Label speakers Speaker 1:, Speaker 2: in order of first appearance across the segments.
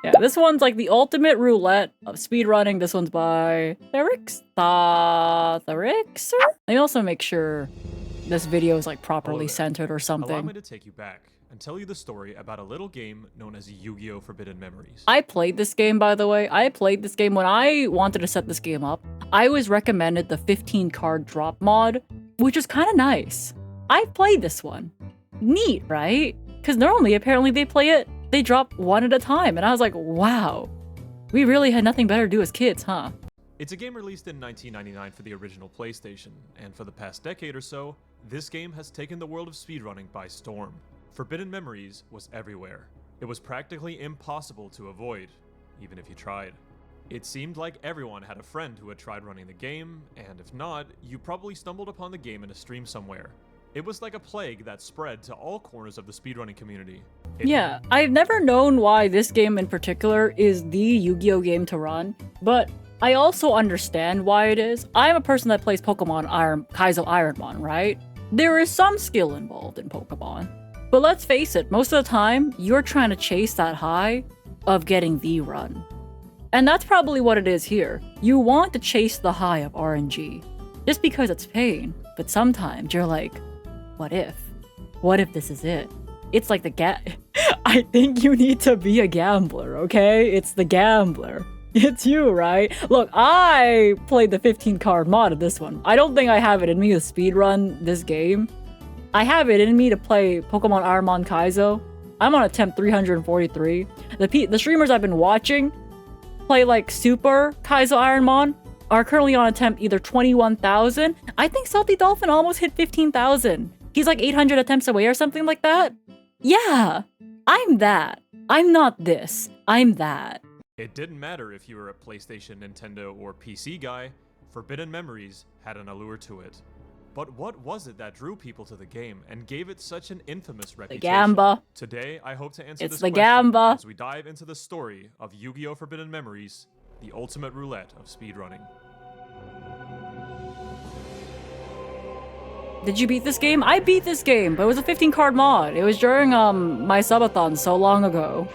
Speaker 1: Yeah, this one's like the ultimate roulette of speedrunning. This one's by ThaRixer? Let me also make sure this video is like properly centered or something.
Speaker 2: Allow me to take you back and tell you the story about a little game known as Yu-Gi-Oh! Forbidden Memories.
Speaker 1: I played this game, by the way. I played this game when I wanted to set this game up. I was recommended the 15 card drop mod, which is kind of nice. I played this one. Neat, right? Because normally, apparently, they drop one at a time. And I was like, wow, we really had nothing better to do as kids, huh?
Speaker 2: It's a game released in 1999 for the original PlayStation, and for the past decade or so, this game has taken the world of speedrunning by storm. Forbidden Memories was everywhere. It was practically impossible to avoid, even if you tried. It seemed like everyone had a friend who had tried running the game, and if not, you probably stumbled upon the game in a stream somewhere. It was like a plague that spread to all corners of the speedrunning community.
Speaker 1: Yeah, I've never known why this game in particular is the Yu-Gi-Oh game to run, but I also understand why it is. I'm a person that plays Pokemon Kaizo Ironmon, right? There is some skill involved in Pokemon. But let's face it, most of the time, you're trying to chase that high of getting the run. And that's probably what it is here. You want to chase the high of RNG, just because it's pain, but sometimes you're like, what if? What if this is it? It's like I think you need to be a gambler, okay? It's the gambler. It's you, right? Look, I played the 15 card mod of this one. I don't think I have it in me to speedrun this game. I have it in me to play Pokemon Ironmon Kaizo. I'm on attempt 343. The streamers I've been watching play like Super Kaizo Ironmon are currently on attempt either 21,000. I think Salty Dolphin almost hit 15,000. He's like 800 attempts away or something like that. Yeah, I'm that. I'm not this. I'm that.
Speaker 2: It didn't matter if you were a PlayStation, Nintendo, or PC guy, Forbidden Memories had an allure to it. But what was it that drew people to the game and gave it such an infamous reputation?
Speaker 1: The Gamba.
Speaker 2: Today, I hope to answer this
Speaker 1: the
Speaker 2: question
Speaker 1: Gamba.
Speaker 2: as we dive into the story of Yu-Gi-Oh! Forbidden Memories, the ultimate roulette of speedrunning.
Speaker 1: Did you beat this game? I beat this game, but it was a 15 card mod. It was during my subathon so long ago.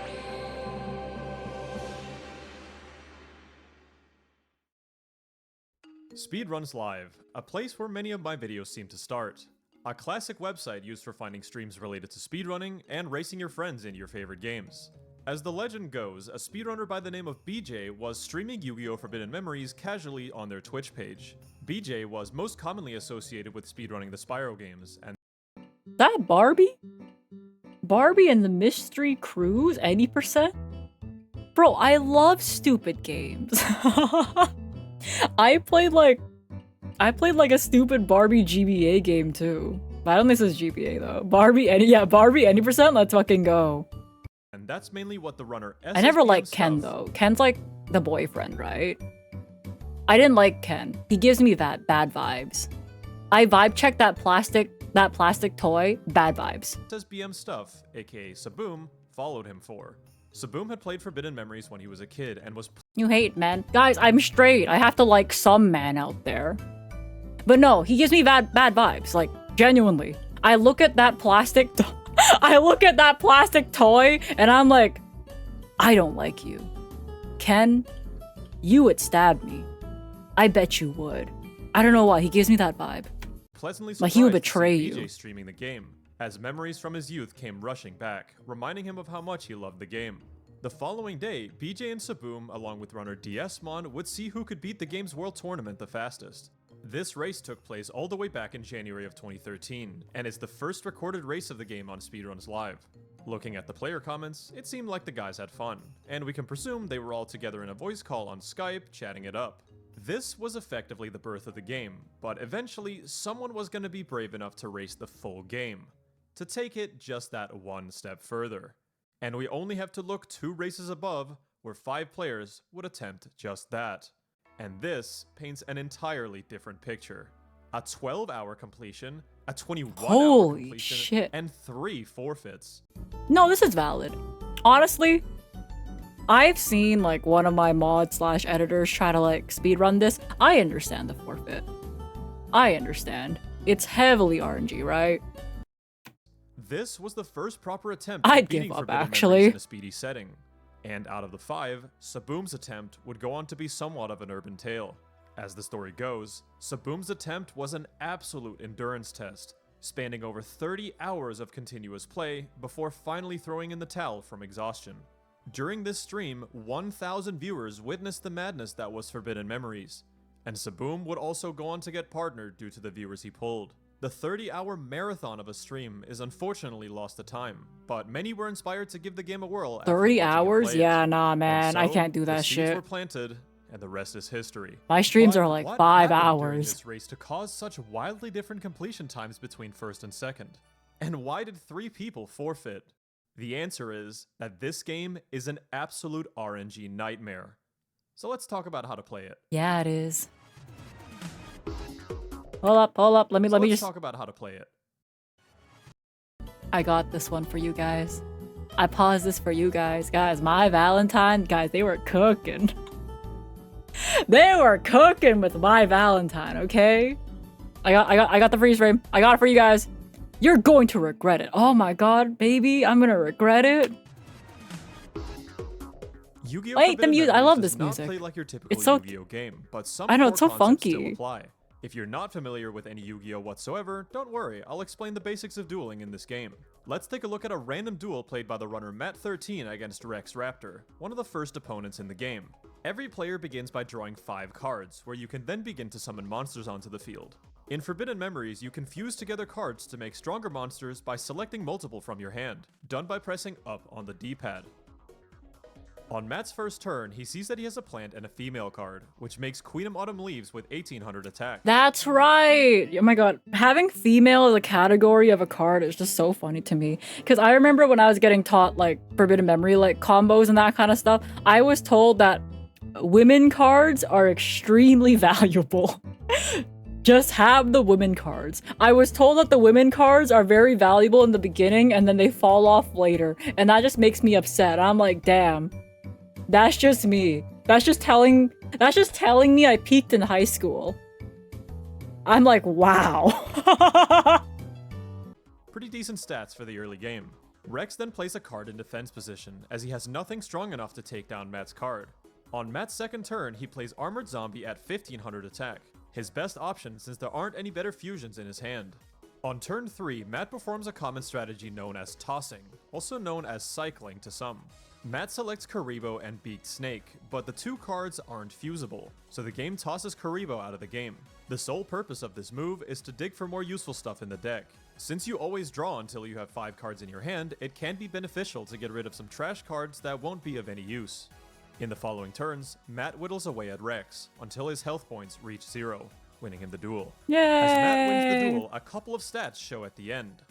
Speaker 2: Speedruns Live, a place where many of my videos seem to start. A classic website used for finding streams related to speedrunning and racing your friends into your favorite games. As the legend goes, a speedrunner by the name of BJ was streaming Yu-Gi-Oh! Forbidden Memories casually on their Twitch page. BJ was most commonly associated with speedrunning the Spyro games, and
Speaker 1: that Barbie? Barbie and the Mystery Cruise, 80%? Bro, I love stupid games. I played like a stupid Barbie GBA game too. But I don't think this is GBA though. Barbie 80%, let's fucking go.
Speaker 2: And that's mainly what the runner SSBM
Speaker 1: I never liked
Speaker 2: stuff.
Speaker 1: Ken though. Ken's like the boyfriend, right? I didn't like Ken. He gives me that bad vibes. I vibe checked that plastic toy, bad vibes.
Speaker 2: SSBM stuff, aka Saboom, followed him for. Saboom had played Forbidden Memories when he was a kid and was
Speaker 1: You hate men. Guys, I'm straight. I have to like some man out there. But no, he gives me bad vibes, like genuinely. I look at that plastic toy and I'm like, I don't like you. Ken, you would stab me. I bet you would. I don't know why, he gives me that vibe.
Speaker 2: pleasantly
Speaker 1: Like
Speaker 2: surprised
Speaker 1: he would
Speaker 2: to
Speaker 1: betray
Speaker 2: see
Speaker 1: you.
Speaker 2: BJ streaming the game, as memories from his youth came rushing back, reminding him of how much he loved the game. The following day, BJ and Saboom, along with runner DSmon, would see who could beat the game's world tournament the fastest. This race took place all the way back in January of 2013, and is the first recorded race of the game on Speedruns Live. Looking at the player comments, it seemed like the guys had fun, and we can presume they were all together in a voice call on Skype, chatting it up. This was effectively the birth of the game, but eventually, someone was going to be brave enough to race the full game, to take it just that one step further. And we only have to look 2 races above, where 5 players would attempt just that. And this paints an entirely different picture. A 12-hour completion, a 21-hour
Speaker 1: Holy
Speaker 2: completion,
Speaker 1: shit.
Speaker 2: and 3 forfeits.
Speaker 1: No, this is valid. Honestly, I've seen like one of my mod/editors try to like speedrun this. I understand the forfeit. I understand. It's heavily RNG, right?
Speaker 2: This was the first proper attempt
Speaker 1: I'd
Speaker 2: at beating
Speaker 1: give up,
Speaker 2: Forbidden
Speaker 1: actually.
Speaker 2: Memories in a speedy setting. And out of the 5, Saboom's attempt would go on to be somewhat of an urban tale. As the story goes, Saboom's attempt was an absolute endurance test, spanning over 30 hours of continuous play before finally throwing in the towel from exhaustion. During this stream, 1,000 viewers witnessed the madness that was Forbidden Memories, and Saboom would also go on to get partnered due to the viewers he pulled. The 30-hour marathon of a stream is unfortunately lost to time, but many were inspired to give the game a whirl.
Speaker 1: 30 hours? Yeah, nah, man.
Speaker 2: So,
Speaker 1: I can't do that
Speaker 2: the seeds
Speaker 1: shit.
Speaker 2: were planted, and the rest is history.
Speaker 1: My streams
Speaker 2: But
Speaker 1: are like
Speaker 2: what
Speaker 1: 5
Speaker 2: happened during
Speaker 1: hours.
Speaker 2: this race to cause such wildly different completion times between first and second? And why did 3 people forfeit? The answer is that this game is an absolute RNG nightmare. So let's talk about how to play it.
Speaker 1: Yeah, it is. Hold up. Let me just
Speaker 2: talk about how to play it.
Speaker 1: I got this one for you guys. I paused this for you guys. Guys, my Valentine, guys, they were cooking. They were cooking with my Valentine, okay? I got the freeze frame. I got it for you guys. You're going to regret it. Oh my god, baby, I'm gonna regret it.
Speaker 2: Yu-Gi-Oh!
Speaker 1: Wait, the music. I love this
Speaker 2: does not
Speaker 1: music.
Speaker 2: play like your typical
Speaker 1: It's so.
Speaker 2: Yu-Gi-Oh! Game, but some
Speaker 1: I know,
Speaker 2: core
Speaker 1: it's so
Speaker 2: concepts still
Speaker 1: funky.
Speaker 2: apply. If you're not familiar with any Yu-Gi-Oh! Whatsoever, don't worry, I'll explain the basics of dueling in this game. Let's take a look at a random duel played by the runner Matt13 against Rex Raptor, one of the first opponents in the game. Every player begins by drawing 5 cards, where you can then begin to summon monsters onto the field. In Forbidden Memories, you can fuse together cards to make stronger monsters by selecting multiple from your hand, done by pressing up on the D-pad. On Matt's first turn, he sees that he has a plant and a female card, which makes Queen of Autumn Leaves with 1800 attack.
Speaker 1: That's right! Oh my god, having female as a category of a card is just so funny to me. Because I remember when I was getting taught, like, Forbidden Memory, like, combos and that kind of stuff, I was told that women cards are extremely valuable. Just have the women cards. I was told that the women cards are very valuable in the beginning and then they fall off later. And that just makes me upset. I'm like, damn. That's just me. That's just telling me I peaked in high school. I'm like, wow.
Speaker 2: Pretty decent stats for the early game. Rex then plays a card in defense position, as he has nothing strong enough to take down Matt's card. On Matt's second turn, he plays Armored Zombie at 1500 attack, his best option since there aren't any better fusions in his hand. On turn 3, Matt performs a common strategy known as tossing, also known as cycling to some. Matt selects Karibo and Beaked Snake, but the 2 cards aren't fusible, so the game tosses Karibo out of the game. The sole purpose of this move is to dig for more useful stuff in the deck. Since you always draw until you have 5 cards in your hand, it can be beneficial to get rid of some trash cards that won't be of any use. In the following turns, Matt whittles away at Rex until his health points reach 0, winning him the duel.
Speaker 1: Yay!
Speaker 2: As Matt wins the duel, a couple of stats show at the end.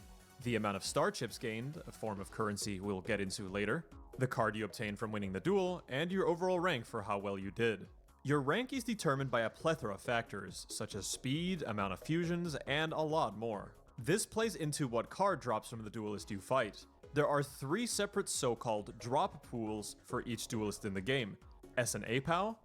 Speaker 2: The amount of star chips gained, a form of currency we'll get into later, the card you obtained from winning the duel, and your overall rank for how well you did. Your rank is determined by a plethora of factors, such as speed, amount of fusions, and a lot more. This plays into what card drops from the duelist you fight. There are 3 separate so-called drop pools for each duelist in the game: SNA POW,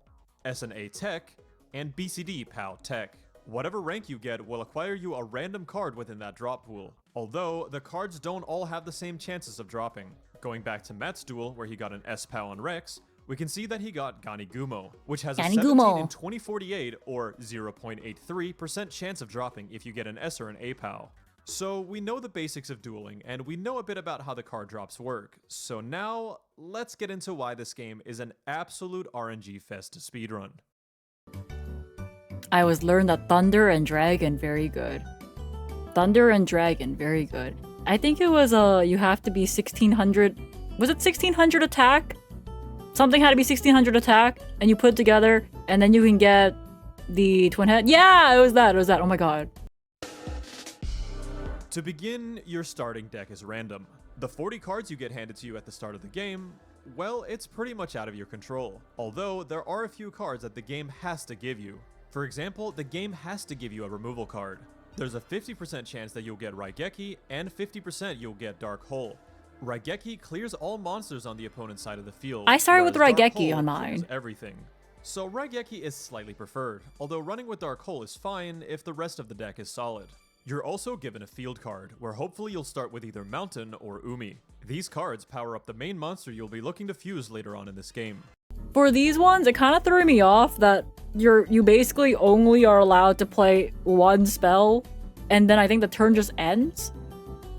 Speaker 2: SNA Tech, and BCD POW Tech. Whatever rank you get will acquire you a random card within that drop pool, although the cards don't all have the same chances of dropping. Going back to Matt's duel, where he got an S-POW on Rex, we can see that he got Ganigumo, which has a 17 in 2048 or 0.83% chance of dropping if you get an S or an A POW. So we know the basics of dueling, and we know a bit about how the card drops work. So now, let's get into why this game is an absolute RNG fest to speedrun.
Speaker 1: I was learned that Thunder and Dragon, very good. Thunder and Dragon, very good. I think it was, you have to be 1600... Was it 1600 attack? Something had to be 1600 attack, and you put it together, and then you can get the twin head. Yeah, it was that, oh my god.
Speaker 2: To begin, your starting deck is random. The 40 cards you get handed to you at the start of the game, well, it's pretty much out of your control. Although, there are a few cards that the game has to give you. For example, the game has to give you a removal card. There's a 50% chance that you'll get Raigeki, and 50% you'll get Dark Hole. Raigeki clears all monsters on the opponent's side of the field.
Speaker 1: I started with
Speaker 2: Dark
Speaker 1: Raigeki
Speaker 2: Hole
Speaker 1: on
Speaker 2: clears
Speaker 1: mine.
Speaker 2: everything. So Raigeki is slightly preferred, although running with Dark Hole is fine if the rest of the deck is solid. You're also given a field card, where hopefully you'll start with either Mountain or Umi. These cards power up the main monster you'll be looking to fuse later on in this game.
Speaker 1: For these ones, it kind of threw me off that you basically only are allowed to play one spell, and then I think the turn just ends.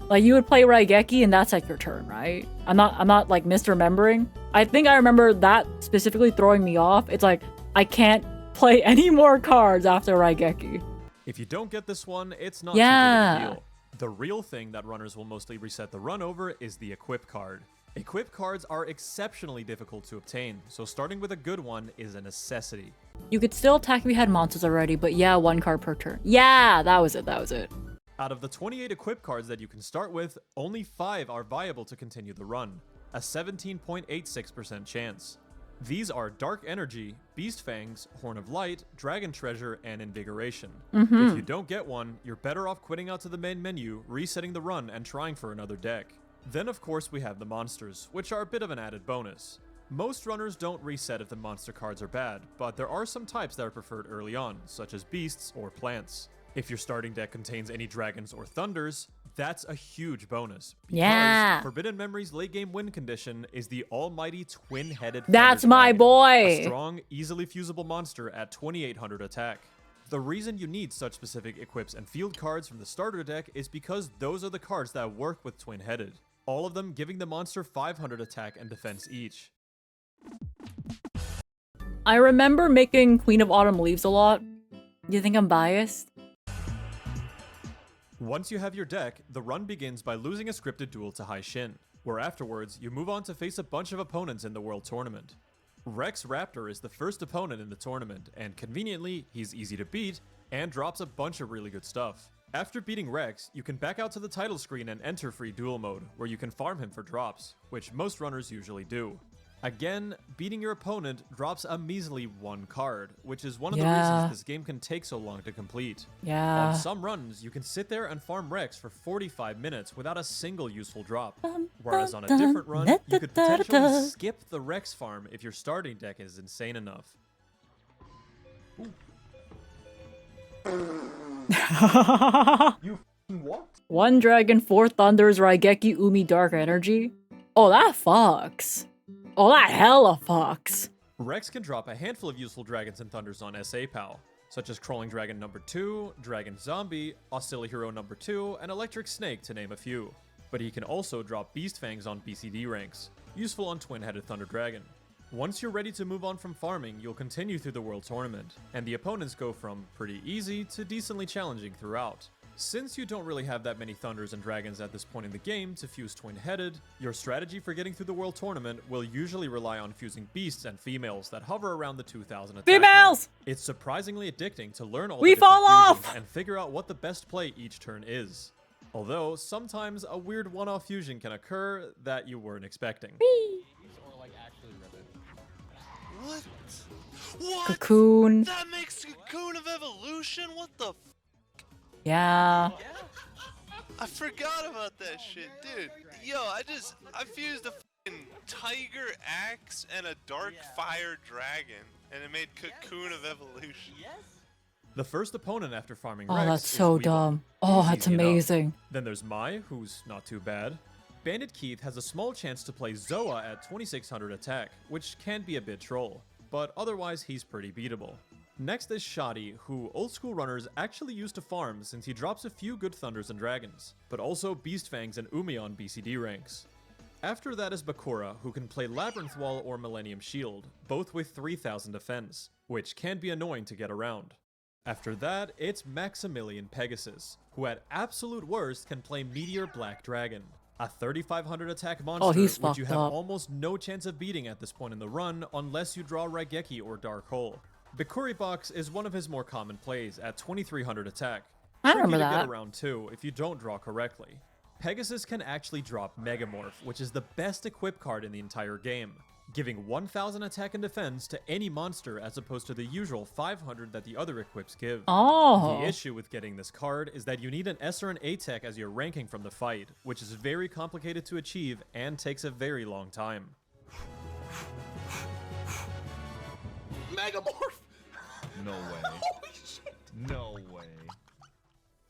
Speaker 1: Like, you would play Raigeki and that's like your turn, right? I'm not like misremembering. I think I remember that specifically throwing me off. It's like, I can't play any more cards after Raigeki.
Speaker 2: If you don't get this one, it's not too big of a deal. The real thing that runners will mostly reset the run over is the equip card. Equip cards are exceptionally difficult to obtain, so starting with a good one is a necessity.
Speaker 1: You could still attack if you had monsters already, but yeah, 1 card per turn. Yeah, that was it.
Speaker 2: Out of the 28 equip cards that you can start with, only 5 are viable to continue the run, a 17.86% chance. These are Dark Energy, Beast Fangs, Horn of Light, Dragon Treasure, and Invigoration. If you don't get one, you're better off quitting out to the main menu, resetting the run, and trying for another deck. Then of course we have the monsters, which are a bit of an added bonus. Most runners don't reset if the monster cards are bad, but there are some types that are preferred early on, such as beasts or plants. If your starting deck contains any dragons or thunders, that's a huge bonus. Because Forbidden Memory's late game win condition is the almighty twin-headed
Speaker 1: That's my boy!
Speaker 2: A strong, easily fusible monster at 2800 attack. The reason you need such specific equips and field cards from the starter deck is because those are the cards that work with twin-headed. All of them giving the monster 500 attack and defense each.
Speaker 1: I remember making Queen of Autumn Leaves a lot. Do you think I'm biased?
Speaker 2: Once you have your deck, the run begins by losing a scripted duel to Hai Shin, where afterwards you move on to face a bunch of opponents in the World Tournament. Rex Raptor is the first opponent in the tournament, and conveniently, he's easy to beat and drops a bunch of really good stuff. After beating Rex, you can back out to the title screen and enter free duel mode, where you can farm him for drops, which most runners usually do. Again, beating your opponent drops a measly 1 card, which is one of the reasons this game can take so long to complete. On some runs, you can sit there and farm Rex for 45 minutes without a single useful drop. Whereas on a different run, you could potentially skip the Rex farm if your starting deck is insane enough.
Speaker 3: You what?
Speaker 1: 1 dragon, 4 thunders, Raigeki, Umi, Dark Energy. Oh, that fucks. Oh, that hella fucks.
Speaker 2: Rex can drop a handful of useful dragons and thunders on SA PAL, such as Crawling Dragon number 2, Dragon Zombie, Auxiliary Hero number 2, and Electric Snake to name a few. But he can also drop Beast Fangs on BCD ranks, useful on Twin-Headed Thunder Dragon. Once you're ready to move on from farming, you'll continue through the World Tournament, and the opponents go from pretty easy to decently challenging throughout. Since you don't really have that many Thunders and Dragons at this point in the game to fuse Twin-Headed, your strategy for getting through the World Tournament will usually rely on fusing beasts and females that hover around the 2000 attack
Speaker 1: Females!
Speaker 2: mark. It's surprisingly addicting to learn all
Speaker 1: We
Speaker 2: the different
Speaker 1: fall off!
Speaker 2: fusions and figure out what the best play each turn is. Although, sometimes a weird one-off fusion can occur that you weren't expecting.
Speaker 4: What? What?
Speaker 1: Cocoon.
Speaker 4: That makes Cocoon of Evolution? What the f?
Speaker 1: Yeah.
Speaker 4: I forgot about that shit, dude. Yo, I fused a fucking Tiger Axe and a Dark Fire Dragon, and it made Cocoon of Evolution.
Speaker 2: The first opponent after farming
Speaker 1: Oh,
Speaker 2: Rex
Speaker 1: that's
Speaker 2: is
Speaker 1: so
Speaker 2: Weevil.
Speaker 1: dumb. Oh,
Speaker 2: He's
Speaker 1: that's
Speaker 2: easy enough.
Speaker 1: amazing.
Speaker 2: Then there's Mai, who's not too bad. Bandit Keith has a small chance to play Zoa at 2600 attack, which can be a bit troll, but otherwise he's pretty beatable. Next is Shoddy, who old school runners actually used to farm since he drops a few good Thunders and Dragons, but also Beast Fangs and Umi on BCD ranks. After that is Bakura, who can play Labyrinth Wall or Millennium Shield, both with 3000 defense, which can be annoying to get around. After that, it's Maximilian Pegasus, who at absolute worst can play Meteor Black Dragon, a 3500 attack monster
Speaker 1: he's
Speaker 2: which you
Speaker 1: fucked
Speaker 2: have
Speaker 1: up.
Speaker 2: almost no chance of beating at this point in the run unless you draw Raigeki or Dark Hole. Bikuri Box is one of his more common plays at 2300 attack.
Speaker 1: I
Speaker 2: Tricky
Speaker 1: remember
Speaker 2: to
Speaker 1: that.
Speaker 2: get around too if you don't draw correctly. Pegasus can actually drop Megamorph, which is the best equip card in the entire game, giving 1000 attack and defense to any monster as opposed to the usual 500 that the other equips give.
Speaker 1: Oh.
Speaker 2: The issue with getting this card is that you need an S or an A tech as your ranking from the fight, which is very complicated to achieve and takes a very long time.
Speaker 3: Megamorph!
Speaker 5: No way.
Speaker 3: Holy shit!
Speaker 5: No way.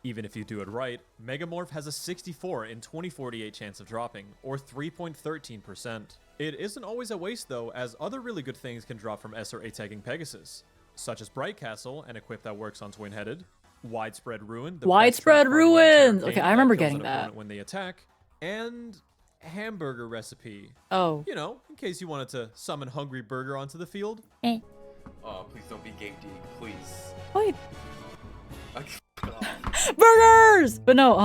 Speaker 2: Even if you do it right, Megamorph has a 64 in 2048 chance of dropping, or 3.13%. It isn't always a waste though, as other really good things can drop from S or A tagging Pegasus, such as Bright Castle, an equip that works on Twin-Headed, Widespread Ruin, the
Speaker 1: Widespread Ruins! Okay, I remember getting that.
Speaker 2: When they attack, and Hamburger Recipe.
Speaker 1: Oh.
Speaker 2: You know, in case you wanted to summon Hungry Burger onto the field.
Speaker 1: Eh.
Speaker 3: Oh, please don't be Gate D, please.
Speaker 1: Wait.
Speaker 3: God.
Speaker 1: Burgers! But no,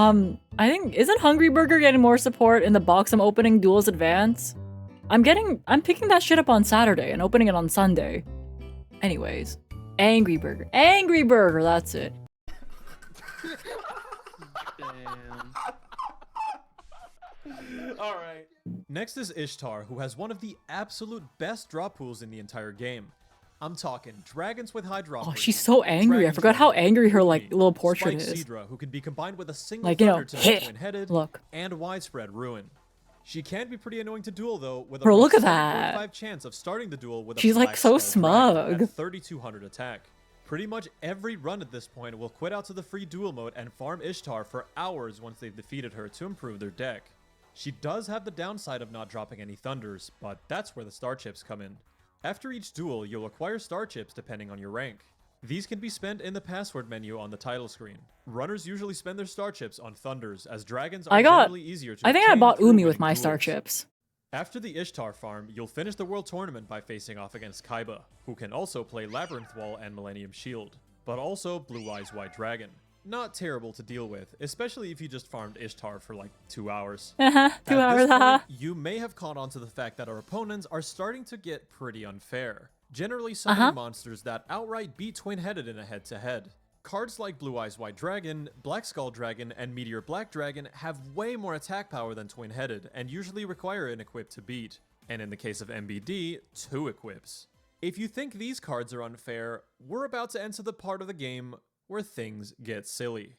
Speaker 1: I think, isn't Hungry Burger getting more support in the box I'm opening Duels Advance? I'm picking that shit up on Saturday and opening it on Sunday. Anyways. Angry Burger, that's it.
Speaker 5: Damn.
Speaker 2: Alright. Next is Ishtar, who has one of the absolute best drop pools in the entire game. I'm talking dragons with high drop.
Speaker 1: Oh, she's so angry. I forgot how angry her like little portrait
Speaker 2: Spike
Speaker 1: is.
Speaker 2: Sidra, who can be combined with a single
Speaker 1: Like, you know,
Speaker 2: thunder to
Speaker 1: hit.
Speaker 2: Twin-Headed,
Speaker 1: Look.
Speaker 2: and Widespread Ruin. She can be pretty annoying to duel though, with a
Speaker 1: Bro, look at that.
Speaker 2: 5 chance of starting the duel with a
Speaker 1: She's, like,
Speaker 2: Black
Speaker 1: so
Speaker 2: Skull Dragon
Speaker 1: smug.
Speaker 2: at 3200 attack. Pretty much every run at this point will quit out to the free duel mode and farm Ishtar for hours once they've defeated her to improve their deck. She does have the downside of not dropping any thunders, but that's where the star chips come in. After each duel, you'll acquire star chips depending on your rank. These can be spent in the password menu on the title screen. Runners usually spend their star chips on thunders, as dragons are generally easier to
Speaker 1: I think I
Speaker 2: obtain
Speaker 1: bought
Speaker 2: through
Speaker 1: Umi
Speaker 2: winning
Speaker 1: with my star
Speaker 2: duels.
Speaker 1: chips.
Speaker 2: After the Ishtar farm, you'll finish the World Tournament by facing off against Kaiba, who can also play Labyrinth Wall and Millennium Shield, but also Blue Eyes White Dragon. Not terrible to deal with, especially if you just farmed Ishtar for like 2 hours.
Speaker 1: 2 hours,
Speaker 2: At this
Speaker 1: haha.
Speaker 2: point, you may have caught on to the fact that our opponents are starting to get pretty unfair, generally summoning monsters that outright beat Twin-Headed in a head-to-head. Cards like Blue Eyes White Dragon, Black Skull Dragon, and Meteor Black Dragon have way more attack power than Twin-Headed, and usually require an equip to beat, and in the case of MBD, 2 equips. If you think these cards are unfair, we're about to enter the part of the game where things get silly.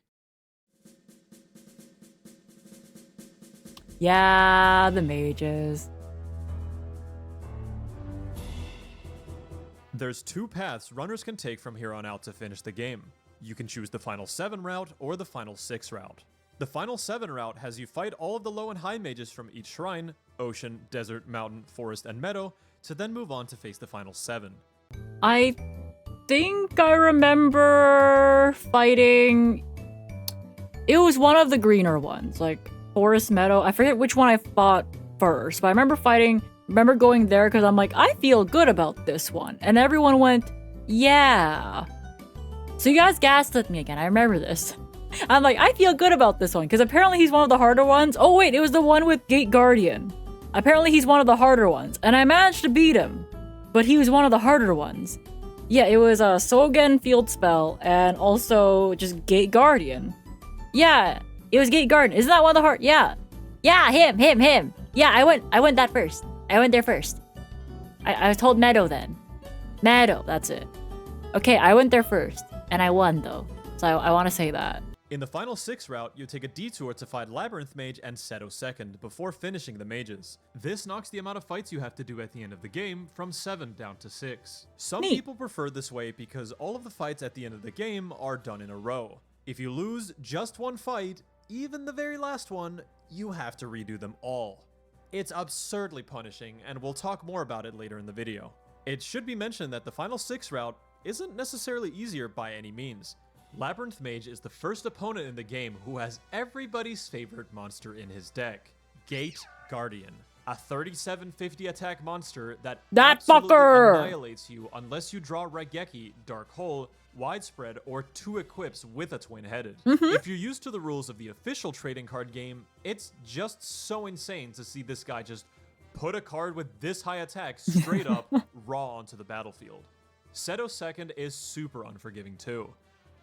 Speaker 1: Yeah, the mages.
Speaker 2: There's 2 paths runners can take from here on out to finish the game. You can choose the final 7 route or the final 6 route. The final 7 route has you fight all of the low and high mages from each shrine, ocean, desert, mountain, forest, and meadow, to then move on to face the final 7.
Speaker 1: I think I remember fighting... It was one of the greener ones, like Forest Meadow. I forget which one I fought first, but I remember going there because I'm like, I feel good about this one. And everyone went, yeah. So you guys gassed at me again, I remember this. I'm like, I feel good about this one, because apparently he's one of the harder ones. Oh wait, it was the one with Gate Guardian. Apparently he's one of the harder ones, and I managed to beat him. But he was one of the harder ones. Yeah, it was a Sogen field spell, and also just Gate Guardian. Yeah, it was Gate Guardian. Isn't that one of the hard? Yeah. Yeah, him. Yeah, I went that first. I went there first. I was told Meadow then. Meadow, that's it. Okay, I went there first, and I won though. So I want to say that.
Speaker 2: In the final 6 route, you take a detour to fight Labyrinth Mage and Seto second before finishing the mages. This knocks the amount of fights you have to do at the end of the game from 7 down to 6. Some people prefer this way because all of the fights at the end of the game are done in a row. If you lose just one fight, even the very last one, you have to redo them all. It's absurdly punishing, and we'll talk more about it later in the video. It should be mentioned that the final 6 route isn't necessarily easier by any means. Labyrinth Mage is the first opponent in the game who has everybody's favorite monster in his deck, Gate Guardian, a 3750 attack monster that absolutely annihilates you unless you draw Raigeki, Dark Hole, Widespread, or 2 equips with a Twin-Headed. If you're used to the rules of the official trading card game, it's just so insane to see this guy just put a card with this high attack straight up raw onto the battlefield. Seto second is super unforgiving too.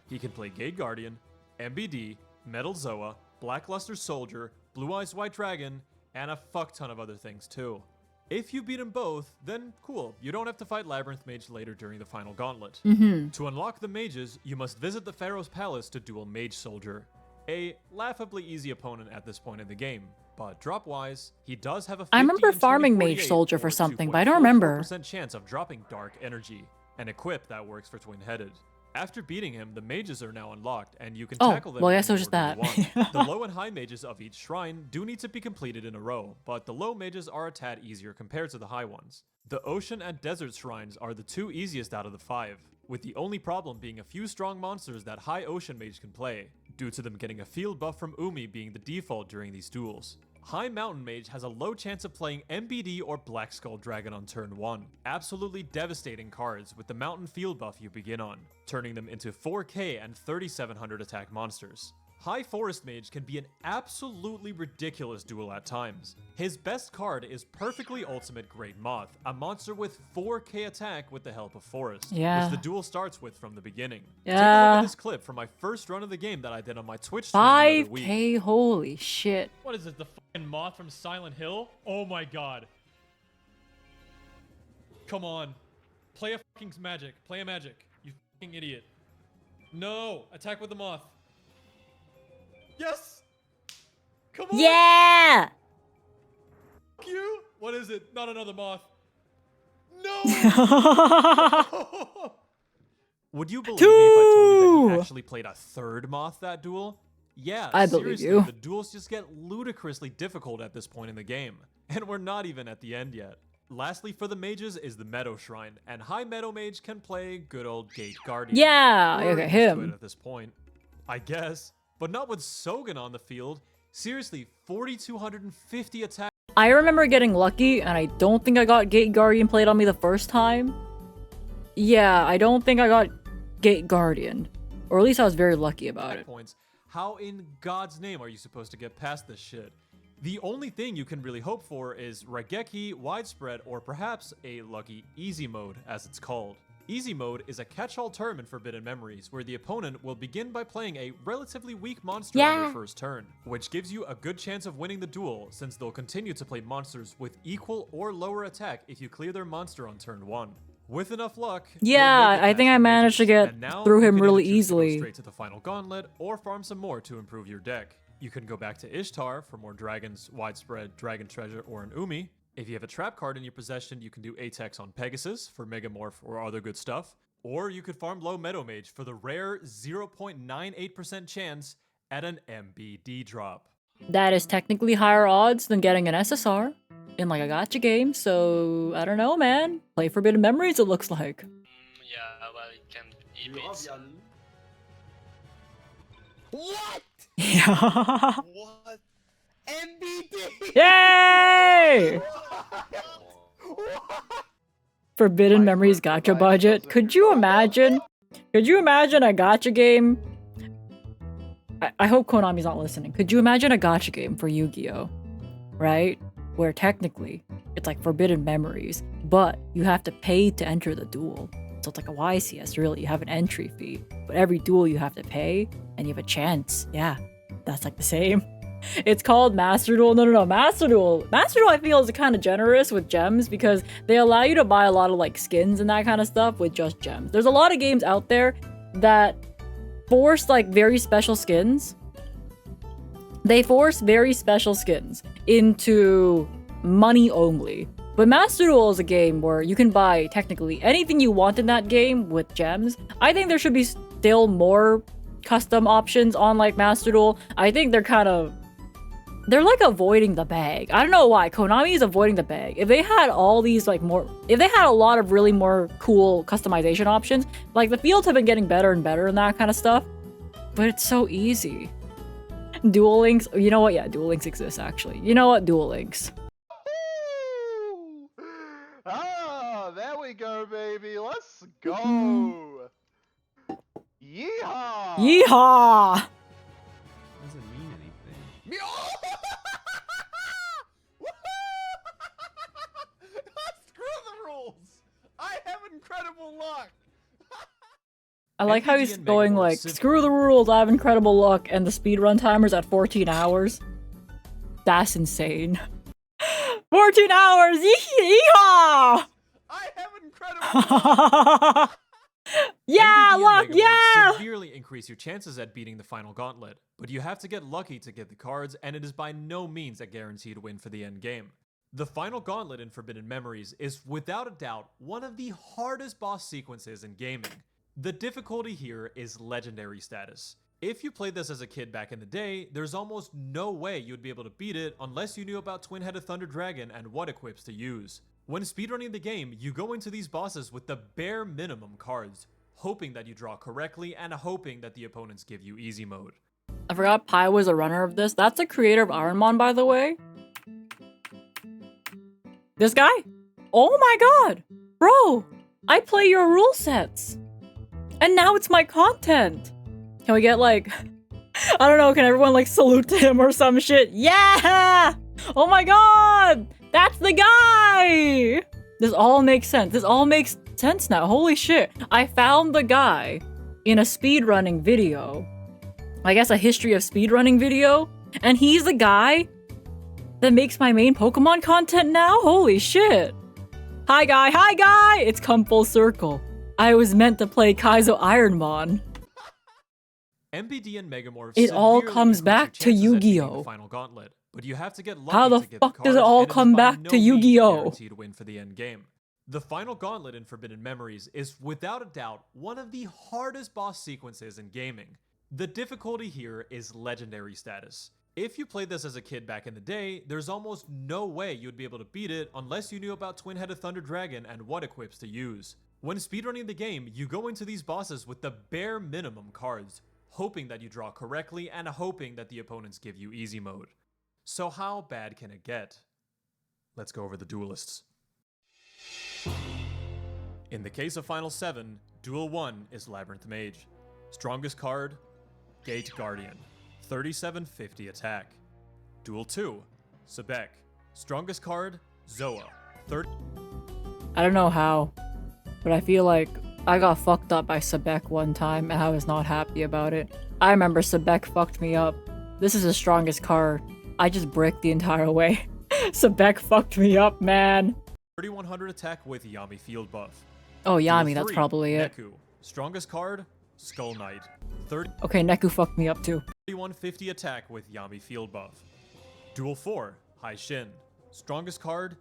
Speaker 2: He can play Gate Guardian, MBD, Metal Zoa, Blackluster Soldier, Blue Eyes White Dragon, and a fuck ton of other things too. If you beat them both, then cool, you don't have to fight Labyrinth Mage later during the final gauntlet. To unlock the mages, you must visit the Pharaoh's Palace to duel Mage Soldier, a laughably easy opponent at this point in the game. But drop-wise, he does have a 50
Speaker 1: I remember
Speaker 2: in
Speaker 1: farming Mage
Speaker 2: 2048
Speaker 1: Soldier for
Speaker 2: or
Speaker 1: something, but I don't remember.
Speaker 2: 2.44% chance of dropping Dark Energy, an equip that works for Twin-Headed. After beating him, the mages are now unlocked, and you can
Speaker 1: Oh,
Speaker 2: tackle them
Speaker 1: well, I
Speaker 2: in
Speaker 1: guess it was just
Speaker 2: the order you
Speaker 1: that.
Speaker 2: want. The low and high mages of each shrine do need to be completed in a row, but the low mages are a tad easier compared to the high ones. The ocean and desert shrines are the 2 easiest out of the 5, with the only problem being a few strong monsters that high ocean mage can play, due to them getting a field buff from Umi being the default during these duels. High Mountain Mage has a low chance of playing MBD or Black Skull Dragon on turn 1. Absolutely devastating cards with the Mountain field buff you begin on, turning them into 4k and 3700 attack monsters. High Forest Mage can be an absolutely ridiculous duel at times. His best card is Perfectly Ultimate Great Moth, a monster with 4k attack with the help of Forest,
Speaker 1: Yeah.
Speaker 2: which the duel starts with from the beginning.
Speaker 1: Yeah.
Speaker 2: Take a look at this clip from my first run of the game that I did on my Twitch stream the other week.
Speaker 1: 5k, holy shit.
Speaker 5: What is it, the fucking moth from Silent Hill? Oh my god. Come on. Play a fucking magic. Play a magic. You fucking idiot. No! Attack with the moth. Yes! Come on!
Speaker 1: Yeah!
Speaker 5: Fuck you! What is it? Not another moth. No!
Speaker 2: Would you believe me if I told you that he
Speaker 1: Two!
Speaker 2: actually played a third moth that duel? Yeah,
Speaker 1: I believe
Speaker 2: seriously,
Speaker 1: you.
Speaker 2: the duels just get ludicrously difficult at this point in the game. And we're not even at the end yet. Lastly, for the mages is the Meadow Shrine, and High Meadow Mage can play good old Gate Guardian.
Speaker 1: Yeah,
Speaker 2: We're
Speaker 1: okay,
Speaker 2: used to it
Speaker 1: him.
Speaker 2: at this point, I guess. But not with Sogan on the field. Seriously, 4,250 attack.
Speaker 1: I remember getting lucky, and I don't think I got Gate Guardian played on me the first time. Yeah, I don't think I got Gate Guardian. Or at least I was very lucky about it.
Speaker 2: Points. How in God's name are you supposed to get past this shit? The only thing you can really hope for is Raigeki, Widespread, or perhaps a lucky Easy Mode, as it's called. Easy Mode is a catch-all term in Forbidden Memories, where the opponent will begin by playing a relatively weak monster on their first turn, which gives you a good chance of winning the duel, since they'll continue to play monsters with equal or lower attack if you clear their monster on turn 1. With enough luck,
Speaker 1: Yeah,
Speaker 2: you'll make it
Speaker 1: I think
Speaker 2: past
Speaker 1: I
Speaker 2: the
Speaker 1: managed to
Speaker 2: mages,
Speaker 1: get
Speaker 2: and now
Speaker 1: through
Speaker 2: you
Speaker 1: him
Speaker 2: can
Speaker 1: really
Speaker 2: either choose to go
Speaker 1: easily.
Speaker 2: straight to the final gauntlet, or farm some more to improve your deck. You can go back to Ishtar for more dragons, Widespread, Dragon Treasure, or an Umi. If you have a trap card in your possession, you can do Atex on Pegasus for Megamorph or other good stuff. Or you could farm Low Meadow Mage for the rare 0.98% chance at an MBD drop.
Speaker 1: That is technically higher odds than getting an SSR in like a gacha game, so I don't know, man. Play Forbidden Memories, it looks like.
Speaker 6: Yeah, well, it can be
Speaker 3: What?
Speaker 1: Yeah.
Speaker 3: What? MBD!
Speaker 1: Yay! Forbidden
Speaker 3: My
Speaker 1: Memories
Speaker 3: first
Speaker 1: gacha
Speaker 3: advice
Speaker 1: budget.
Speaker 3: doesn't
Speaker 1: Could you
Speaker 3: go.
Speaker 1: imagine? Could you imagine a gacha game? I hope Konami's not listening. Could you imagine a gacha game for Yu-Gi-Oh? Right? Where technically it's like Forbidden Memories, but you have to pay to enter the duel. So it's like a YCS, really. You have an entry fee, but every duel you have to pay and you have a chance. Yeah, that's like the same. It's called Master Duel. No, Master Duel. Master Duel I feel is kind of generous with gems because they allow you to buy a lot of like skins and that kind of stuff with just gems. There's a lot of games out there that force like very special skins. They force very special skins into money only. But Master Duel is a game where you can buy technically anything you want in that game with gems. I think there should be still more custom options on like Master Duel. I think they're like avoiding the bag. I don't know why Konami is avoiding the bag. If they had all these like if they had a lot of really more cool customization options, like the fields have been getting better and better and that kind of stuff. But it's so easy. Duel Links, you know what? Yeah, Duel Links exists actually. You know what? Duel Links.
Speaker 7: Ah, there we go, baby. Let's go. Yeehaw!
Speaker 1: Yeehaw!
Speaker 8: Doesn't mean anything.
Speaker 3: Screw the rules! I have incredible luck!
Speaker 1: I like how he's
Speaker 2: MPG and
Speaker 1: going
Speaker 2: Megamorph
Speaker 1: like,
Speaker 2: simply-
Speaker 1: screw the rules, I have incredible luck, and the speedrun timer's at 14 hours. That's insane. 14 hours! Yeehaw!
Speaker 3: I have incredible luck!
Speaker 1: Yeah,
Speaker 2: MPG and
Speaker 1: luck,
Speaker 2: Megamorph
Speaker 1: yeah!
Speaker 2: severely increase your chances at beating the final gauntlet, but you have to get lucky to get the cards, and it is by no means a guaranteed win for the end game. The final gauntlet in Forbidden Memories is without a doubt one of the hardest boss sequences in gaming. The difficulty here is legendary status. If you played this as a kid back in the day, there's almost no way you'd be able to beat it unless you knew about Twin-Headed Thunder Dragon and what equips to use. When speedrunning the game, you go into these bosses with the bare minimum cards, hoping that you draw correctly and hoping that the opponents give you easy mode.
Speaker 1: I forgot Pi was a runner of this. That's the creator of Ironmon, by the way. This guy? Oh my god! Bro, I play your rule sets. And now it's my content. Can we get like, I don't know, can everyone like salute to him or some shit? Yeah! Oh my god! That's the guy! This all makes sense. This all makes sense now. Holy shit. I found the guy in a speedrunning video. I guess a history of speedrunning video. And he's the guy that makes my main Pokemon content now? Holy shit. Hi guy! It's come full circle. I was meant to play Kaizo Ironmon.
Speaker 2: MBD and Megamorph
Speaker 1: It all
Speaker 2: severely
Speaker 1: comes
Speaker 2: increase
Speaker 1: back
Speaker 2: your
Speaker 1: to
Speaker 2: chances at beating
Speaker 1: Yu-Gi-Oh!
Speaker 2: the final gauntlet, but you have to get lucky
Speaker 1: How the
Speaker 2: to get
Speaker 1: fuck
Speaker 2: the
Speaker 1: does it
Speaker 2: cards,
Speaker 1: all
Speaker 2: and it is
Speaker 1: come
Speaker 2: by
Speaker 1: back
Speaker 2: no
Speaker 1: to
Speaker 2: means
Speaker 1: Yu-Gi-Oh!
Speaker 2: guaranteed win for the end game. The final gauntlet in Forbidden Memories is without a doubt one of the hardest boss sequences in gaming. The difficulty here is legendary status. If you played this as a kid back in the day, there's almost no way you'd be able to beat it unless you knew about Twin-Headed Thunder Dragon and what equips to use. When speedrunning the game, you go into these bosses with the bare minimum cards, hoping that you draw correctly and hoping that the opponents give you easy mode. So how bad can it get? Let's go over the duelists. In the case of Final 7, Duel 1 is Labyrinth Mage. Strongest card, Gate Guardian. 3750 attack. Duel 2, Sebek. Strongest card, Zoa.
Speaker 1: I don't know how, but I feel like I got fucked up by Sebek one time and I was not happy about it. I remember Sebek fucked me up. This is the strongest card. I just bricked the entire way. Sebek fucked me up, man.
Speaker 2: 3100 attack with Yami field buff.
Speaker 1: Oh,
Speaker 2: Duel
Speaker 1: Yami, that's
Speaker 2: 3,
Speaker 1: probably it.
Speaker 2: Neku. Strongest card, Skull Knight.
Speaker 1: Okay, Neku fucked me up too.
Speaker 2: 3150 attack with Yami field buff. Duel 4, Hai Shin. Strongest card,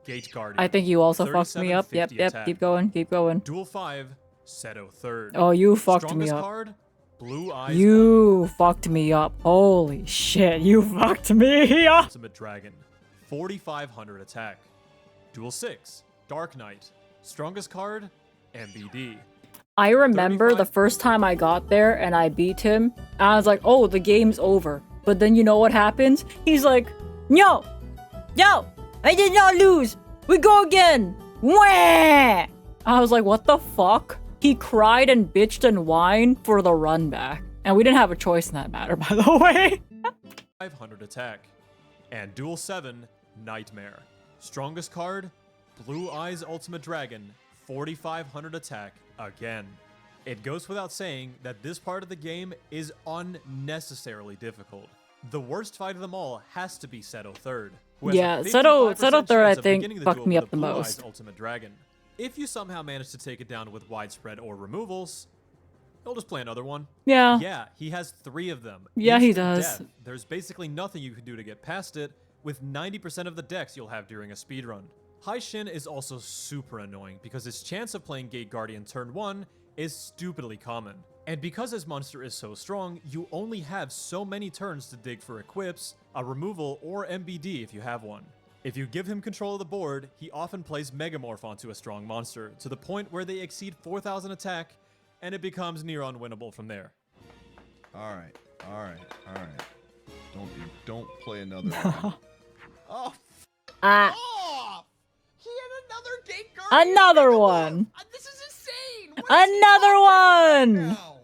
Speaker 2: Gate Guardian.
Speaker 1: I think you also fucked me up. Yep,
Speaker 2: 3750 attack.
Speaker 1: keep going.
Speaker 2: Duel 5, Seto third.
Speaker 1: Oh, you fucked
Speaker 2: Strongest
Speaker 1: me up.
Speaker 2: card, Blue Eyes
Speaker 1: You fucked me up. Holy shit, you fucked me up.
Speaker 2: Ultimate Dragon. 4500 attack. Duel 6, Dark Knight. Strongest card, MBD.
Speaker 1: I remember
Speaker 2: 35.
Speaker 1: the first time I got there and I beat him, I was like, oh, the game's over. But then you know what happens? He's like, no, I did not lose. We go again. Wah! I was like, what the fuck? He cried and bitched and whined for the run back. And we didn't have a choice in that matter, by the way.
Speaker 2: 500 attack. And Duel 7, Nightmare. Strongest card, Blue Eyes Ultimate Dragon. 4500 attack again. It goes without saying that this part of the game is unnecessarily difficult. The worst fight of them all has to be Seto third. Who has
Speaker 1: Yeah,
Speaker 2: a
Speaker 1: Seto
Speaker 2: 55%
Speaker 1: third, I
Speaker 2: chance of
Speaker 1: think,
Speaker 2: beginning the
Speaker 1: fucked
Speaker 2: duel
Speaker 1: me
Speaker 2: with
Speaker 1: up the
Speaker 2: Blue Eyes
Speaker 1: most.
Speaker 2: Ultimate Dragon. If you somehow manage to take it down with widespread or removals, he'll just play another one.
Speaker 1: Yeah.
Speaker 2: Yeah, he has 3 of them.
Speaker 1: Yeah, he
Speaker 2: Instant
Speaker 1: does.
Speaker 2: death. There's basically nothing you can do to get past it, with 90% of the decks you'll have during a speedrun. Hai Shin is also super annoying because his chance of playing Gate Guardian turn 1 is stupidly common. And because his monster is so strong, you only have so many turns to dig for equips, a removal, or MBD if you have one. If you give him control of the board, he often plays Megamorph onto a strong monster, to the point where they exceed 4000 attack, and it becomes near unwinnable from there.
Speaker 3: Alright. Don't play another one. Oh,
Speaker 1: Ah,
Speaker 3: off! He had another Gate Guardian.
Speaker 1: another one.
Speaker 3: This is insane. What is
Speaker 1: Another one.
Speaker 3: now?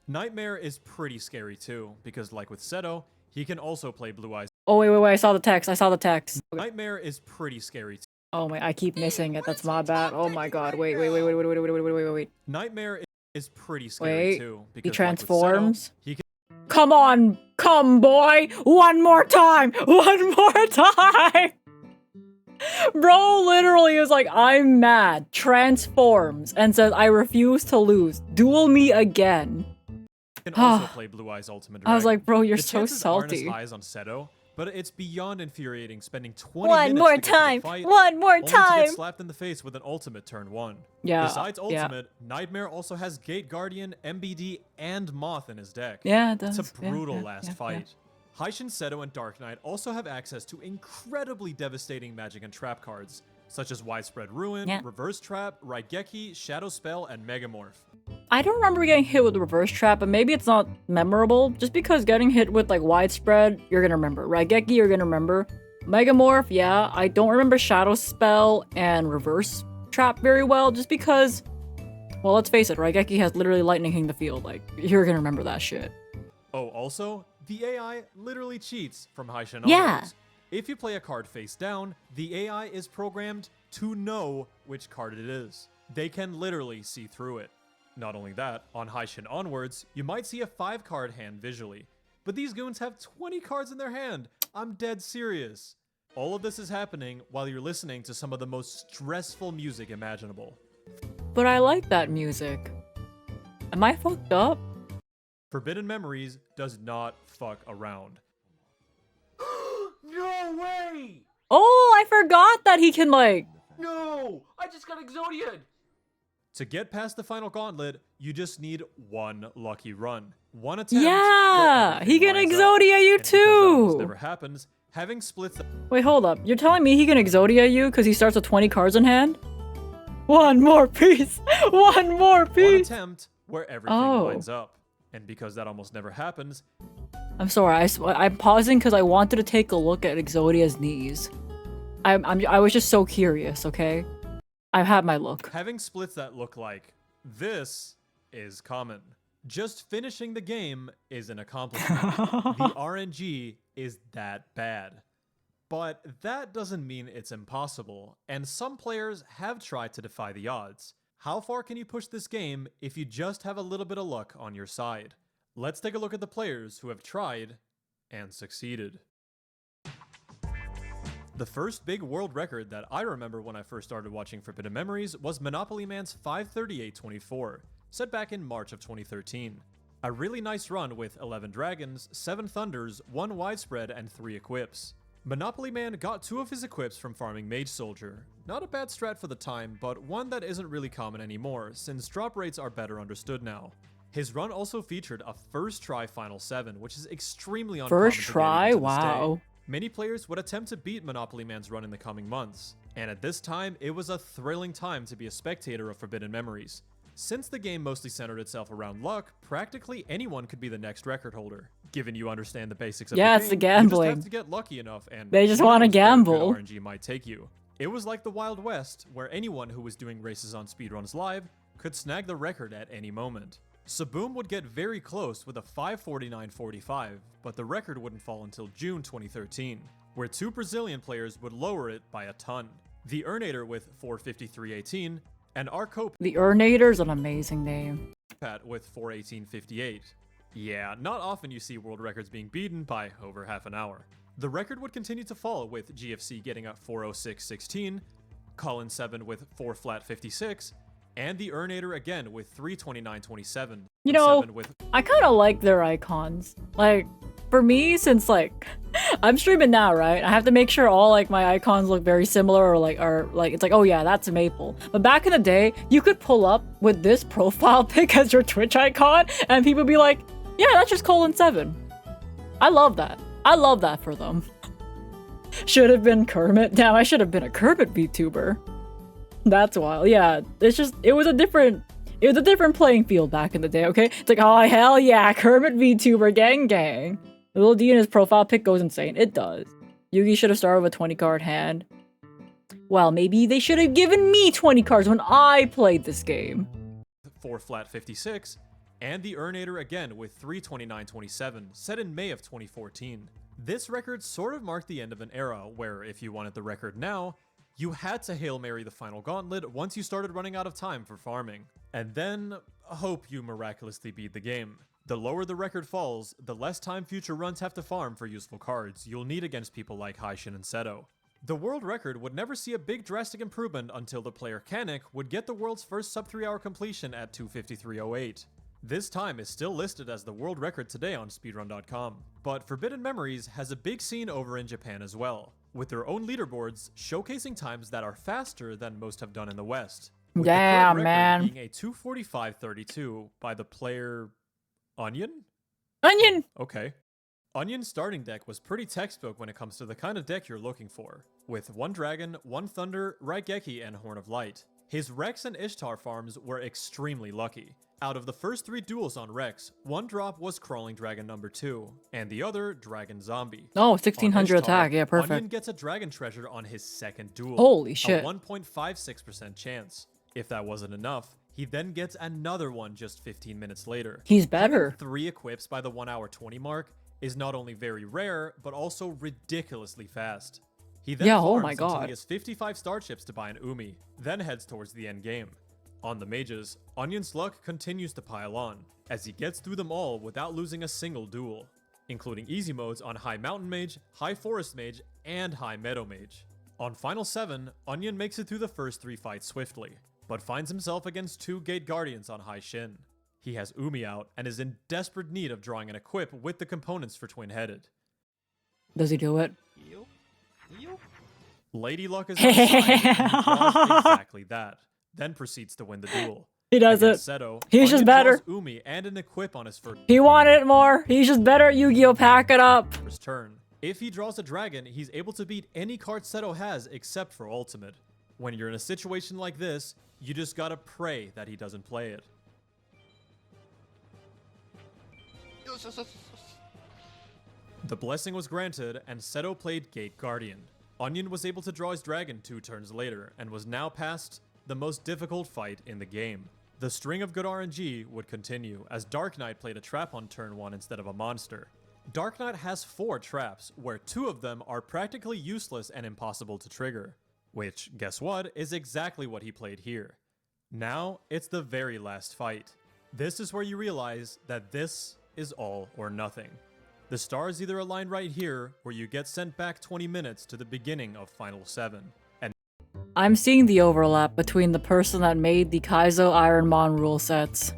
Speaker 2: Nightmare is pretty scary too, because like with Seto, he can also play Blue Eyes.
Speaker 1: Oh, wait, I saw the text.
Speaker 2: Nightmare is pretty scary too.
Speaker 1: Oh my, I keep missing it. That's my bad. Oh my god, wait.
Speaker 2: Nightmare is pretty scary
Speaker 1: Wait,
Speaker 2: too,
Speaker 1: he
Speaker 2: because
Speaker 1: transforms?
Speaker 2: Like with Seto, he can
Speaker 1: Come on, come boy, one more time. Bro literally is like, I'm mad, transforms, and says, I refuse to lose. Duel me again.
Speaker 2: also play Blue Eyes Ultimate Dragon.
Speaker 1: I was like, bro, you're
Speaker 2: The
Speaker 1: so
Speaker 2: chances aren't as
Speaker 1: salty.
Speaker 2: high as on Seto, but it's beyond infuriating spending 20
Speaker 1: One
Speaker 2: minutes
Speaker 1: more
Speaker 2: to get to the
Speaker 1: time.
Speaker 2: fight,
Speaker 1: One more
Speaker 2: only to
Speaker 1: time.
Speaker 2: get slapped in the face with an ultimate turn 1.
Speaker 1: Yeah.
Speaker 2: Besides
Speaker 1: yeah.
Speaker 2: ultimate, Nightmare also has Gate Guardian, MBD, and Moth in his deck.
Speaker 1: Yeah, it does.
Speaker 2: It's a brutal
Speaker 1: yeah,
Speaker 2: last
Speaker 1: yeah.
Speaker 2: fight. Haishin, Seto, and Dark Knight also have access to incredibly devastating magic and trap cards, such as Widespread Ruin,
Speaker 1: Yeah.
Speaker 2: Reverse Trap, Raigeki, Shadow Spell, and Megamorph.
Speaker 1: I don't remember getting hit with the reverse trap, but maybe it's not memorable. Just because getting hit with like widespread, you're gonna remember. Raigeki, you're gonna remember. Megamorph, yeah. I don't remember Shadow Spell and reverse trap very well, just because. Well, let's face it, Raigeki has literally lightning hitting the field. Like, you're gonna remember that shit.
Speaker 2: Oh, also, the AI literally cheats from Haishin
Speaker 1: Yeah.
Speaker 2: onwards. If you play a card face down, the AI is programmed to know which card it is. They can literally see through it. Not only that, on Haishin onwards, you might see a 5-card hand visually, but these goons have 20 cards in their hand. I'm dead serious. All of this is happening while you're listening to some of the most stressful music imaginable.
Speaker 1: But I like that music. Am I fucked up?
Speaker 2: Forbidden Memories does not fuck around.
Speaker 8: No way!
Speaker 1: Oh, I forgot that he can like.
Speaker 8: No! I just got Exodia'd!
Speaker 2: To get past the final gauntlet, you just need one lucky run. One attempt.
Speaker 1: Yeah,
Speaker 2: where
Speaker 1: he can
Speaker 2: everything lines up.
Speaker 1: Exodia you
Speaker 2: And because that almost
Speaker 1: too.
Speaker 2: never happens. Having splits the
Speaker 1: Wait, hold up. You're telling me he can Exodia you because he starts with 20 cards in hand? One more piece. One more
Speaker 2: one
Speaker 1: piece.
Speaker 2: attempt where everything
Speaker 1: Oh.
Speaker 2: lines up. And because that almost never happens,
Speaker 1: I'm sorry. I'm pausing because I wanted to take a look at Exodia's knees. I was just so curious. Okay, I've had my look.
Speaker 2: having splits that look like this is common. Just finishing the game is an accomplishment. The RNG is that bad. But that doesn't mean it's impossible, and some players have tried to defy the odds. How far can you push this game if you just have a little bit of luck on your side? Let's take a look at the players who have tried and succeeded. The first big world record that I remember when I first started watching Forbidden Memories was Monopoly Man's 538.24, set back in March of 2013. A really nice run with 11 dragons, 7 thunders, 1 widespread, and 3 equips. Monopoly Man got 2 of his equips from farming Mage Soldier. Not a bad strat for the time, but one that isn't really common anymore, since drop rates are better understood now. His run also featured a first try Final 7, which is extremely uncommon
Speaker 1: First
Speaker 2: to get
Speaker 1: try?
Speaker 2: even to this day.
Speaker 1: Wow.
Speaker 2: Many players would attempt to beat Monopoly Man's run in the coming months, and at this time, it was a thrilling time to be a spectator of Forbidden Memories. Since the game mostly centered itself around luck, practically anyone could be the next record holder. Given you understand the basics of
Speaker 1: Yeah,
Speaker 2: the
Speaker 1: it's the
Speaker 2: game, you just
Speaker 1: gambling.
Speaker 2: have to get lucky enough, and
Speaker 1: They just
Speaker 2: who
Speaker 1: wanna
Speaker 2: knows where good
Speaker 1: gamble.
Speaker 2: RNG might take you. It was like the Wild West, where anyone who was doing races on speedruns live could snag the record at any moment. Saboom would get very close with a 549.45, but the record wouldn't fall until June 2013, where 2 Brazilian players would lower it by a ton. The Urnator with 453.18, and Arcope
Speaker 1: The Urnator's an amazing name.
Speaker 2: Pat with 418.58. Yeah, not often you see world records being beaten by over half an hour. The record would continue to fall with GFC getting a 406.16, Colin 7 with 4 flat 56, and the Urnator again with 329.27.
Speaker 1: You know,
Speaker 2: 7 with
Speaker 1: I kind of like their icons. Like, for me, since like I'm streaming now, right? I have to make sure all like my icons look very similar, or like it's like, oh yeah, that's a maple. But back in the day, you could pull up with this profile pic as your Twitch icon, and people be like, yeah, that's just Colin 7. I love that. I love that for them. Should have been Kermit. Damn, I should have been a Kermit VTuber. That's wild. Yeah, it was a different playing field back in the day, okay? It's like, oh hell yeah, Kermit VTuber, gang gang. Little D in his profile pic goes insane. It does. Yugi should have started with a 20 card hand. Well, maybe they should have given me 20 cards when I played this game.
Speaker 2: 4 flat 56, and the Urnator again with 329.27, set in May of 2014. This record sort of marked the end of an era where if you wanted the record now, you had to Hail Mary the final gauntlet once you started running out of time for farming. And then, hope you miraculously beat the game. The lower the record falls, the less time future runs have to farm for useful cards you'll need against people like Haishin and Seto. The world record would never see a big drastic improvement until the player Kanik would get the world's first sub 3 hour completion at 253.08. This time is still listed as the world record today on speedrun.com, but Forbidden Memories has a big scene over in Japan as well, with their own leaderboards showcasing times that are faster than most have done in the West. With the
Speaker 1: Yeah,
Speaker 2: current record
Speaker 1: man.
Speaker 2: being a 2:45:32 by the player Onion?
Speaker 1: Onion!
Speaker 2: Okay. Onion's starting deck was pretty textbook when it comes to the kind of deck you're looking for, with 1 Dragon, 1 Thunder, Raigeki, and Horn of Light. His Rex and Ishtar farms were extremely lucky. Out of the first 3 duels on Rex, 1 drop was Crawling Dragon number 2, and the other Dragon Zombie.
Speaker 1: Oh,
Speaker 2: On
Speaker 1: 1600
Speaker 2: Ishtar,
Speaker 1: attack. Yeah, perfect.
Speaker 2: Onion gets a Dragon Treasure on his second duel.
Speaker 1: Holy shit.
Speaker 2: A 1.56% chance. If that wasn't enough, he then gets another one just 15 minutes later.
Speaker 1: He's better.
Speaker 2: 3 equips by the 1 hour 20 mark is not only very rare, but also ridiculously fast. He then
Speaker 1: Yeah,
Speaker 2: farms
Speaker 1: oh my
Speaker 2: until
Speaker 1: god.
Speaker 2: he has 55 starships to buy an Umi, then heads towards the end game. On the mages, Onion's luck continues to pile on, as he gets through them all without losing a single duel, including easy modes on High Mountain Mage, High Forest Mage, and High Meadow Mage. On Final 7, Onion makes it through the first 3 fights swiftly, but finds himself against 2 Gate Guardians on High Shin. He has Umi out and is in desperate need of drawing an equip with the components for Twin-Headed.
Speaker 1: Does he do it?
Speaker 2: Lady Luck is on his side, and he draws exactly that, then proceeds to win the duel.
Speaker 1: He does it.
Speaker 2: Against Seto,
Speaker 1: He's just
Speaker 2: Onion
Speaker 1: better.
Speaker 2: draws Umi and an equip on his first
Speaker 1: He wanted it more. He's just better at Yu-Gi-Oh! Pack it up.
Speaker 2: turn. If he draws a dragon, he's able to beat any card Seto has except for Ultimate. When you're in a situation like this, you just gotta pray that he doesn't play it. The blessing was granted, and Seto played Gate Guardian. Onion was able to draw his dragon 2 turns later, and was now past the most difficult fight in the game. The string of good RNG would continue, as Dark Knight played a trap on turn 1 instead of a monster. Dark Knight has 4 traps, where 2 of them are practically useless and impossible to trigger. Which, guess what, is exactly what he played here. Now, it's the very last fight. This is where you realize that this is all or nothing. The stars either align right here, where you get sent back 20 minutes to the beginning of Final 7. And
Speaker 1: I'm seeing the overlap between the person that made the Kaizo Ironmon rule sets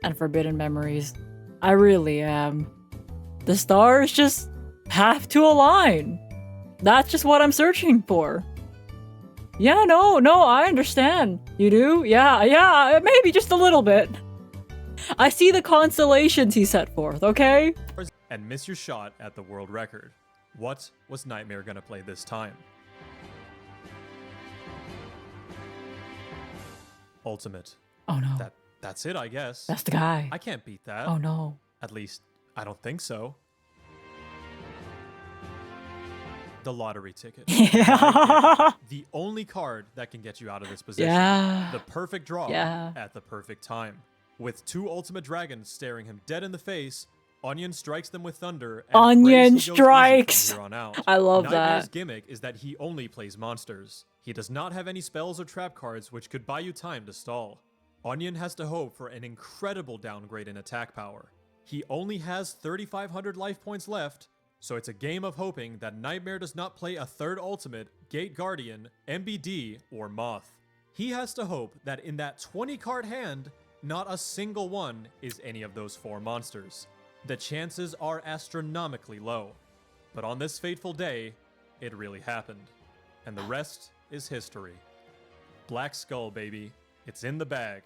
Speaker 1: and Forbidden Memories. I really am. The stars just have to align. That's just what I'm searching for. Yeah, no, I understand. You do? Yeah, maybe just a little bit. I see the constellations he set forth, okay?
Speaker 2: and miss your shot at the world record. What was Nightmare gonna play this time? Ultimate.
Speaker 1: Oh no.
Speaker 2: That's it, I guess.
Speaker 1: That's the guy.
Speaker 2: I can't beat that.
Speaker 1: Oh no.
Speaker 2: At least, I don't think so. The lottery ticket.
Speaker 1: Yeah.
Speaker 2: The only card that can get you out of this position.
Speaker 1: Yeah.
Speaker 2: The perfect draw
Speaker 1: Yeah.
Speaker 2: at the perfect time. With two ultimate dragons staring him dead in the face, Onion strikes them with thunder. And
Speaker 1: Onion
Speaker 2: prays he goes easy
Speaker 1: strikes!
Speaker 2: from here on out.
Speaker 1: I love
Speaker 2: Nightmare's
Speaker 1: that.
Speaker 2: gimmick is that he only plays monsters. He does not have any spells or trap cards which could buy you time to stall. Onion has to hope for an incredible downgrade in attack power. He only has 3,500 life points left, so it's a game of hoping that Nightmare does not play a third ultimate, Gate Guardian, MBD, or Moth. He has to hope that in that 20 card hand, not a single one is any of those four monsters. The chances are astronomically low. But on this fateful day, it really happened. And the rest is history. Black Skull, baby. It's in the bag.